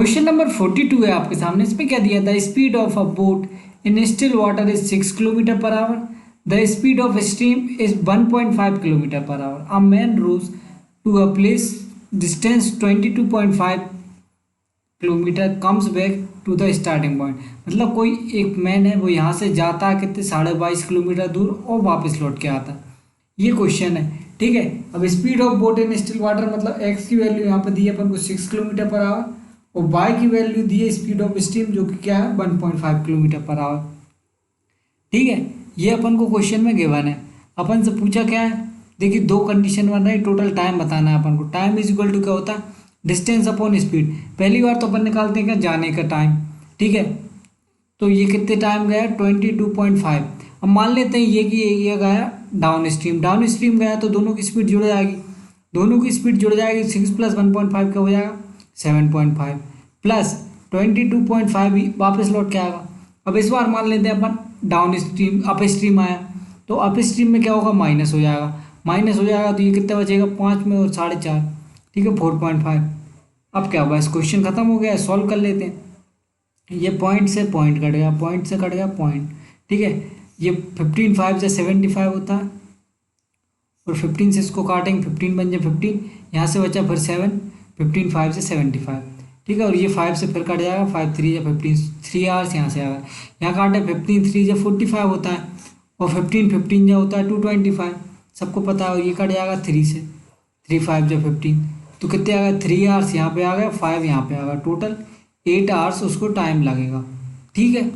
Question number 42 है आपके सामने। इसमें क्या दिया था, speed of a boat in still water is 6 kilometre per hour, the speed of stream is 1.5 kilometre per hour, a man rows to a place distance 22.5 kilometre comes back to the starting point. मतलब कोई एक man है, वो यहाँ से जाता है कितने 22.5 किलोमीटर दूर और वापस लौट के आता है। ये क्वेश्चन है, ठीक है। अब speed of boat in still water, मतलब एक्स की वैल्यू यहाँ पे दी है अपन को 6 किलोमीटर पर आवर, और वाई की वैल्यू दी है स्पीड ऑफ स्टीम जो कि क्या है 1.5 किलोमीटर पर आवर। ठीक है, ये अपन को क्वेश्चन में गिवन है। अपन से पूछा क्या है, देखिए दो कंडीशन बन रही, टोटल टाइम बताना है अपन को। टाइम इज इक्वल टू क्या होता है, डिस्टेंस अपॉन स्पीड। पहली बार तो अपन निकालते हैं क्या, जाने का टाइम, ठीक है। तो ये कितने टाइम गया, 22.5। अब मान लेते हैं ये कि ये गया डाउन स्ट्रीम, डाउन स्ट्रीम गया तो दोनों की स्पीड जुड़ जाएगी, दोनों की स्पीड जुड़ जाएगी। 6 प्लस 1.5 क्या हो जाएगा, 7.5 प्लस 22.5 वापस लौट के आएगा। अब इस बार मान लेते हैं अपन डाउन स्ट्रीम, अप स्ट्रीम आया, तो अप स्ट्रीम में क्या होगा, माइनस हो जाएगा, माइनस हो जाएगा तो ये कितना बचेगा 5 में और 4.5, ठीक है 4.5। अब क्या हुआ, इस क्वेश्चन खत्म हो गया, सॉल्व कर लेते हैं। ये पॉइंट से पॉइंट कट गया, पॉइंट से कट गया पॉइंट, ठीक है। ये 15 5 से 75 होता है, और 15 से इसको काटेंगे, 15 बन जाए 15, यहाँ से बचा फिर 7, 15 5 से 75, ठीक है। और ये 5 से फिर कट जाएगा, 5 3 या 15, 3 आवर्स यहाँ से आएगा, यहाँ काटे 15 3 या 45 होता है, और 15 15 जो होता है 225, सबको पता है। और ये कट जाएगा 3 से, 3 5 जो 15, तो कितने आ गए 3 आवर्स यहाँ पे आ गया, 5 यहाँ पे आ गया, टोटल 8 आवर्स उसको टाइम लगेगा, ठीक है।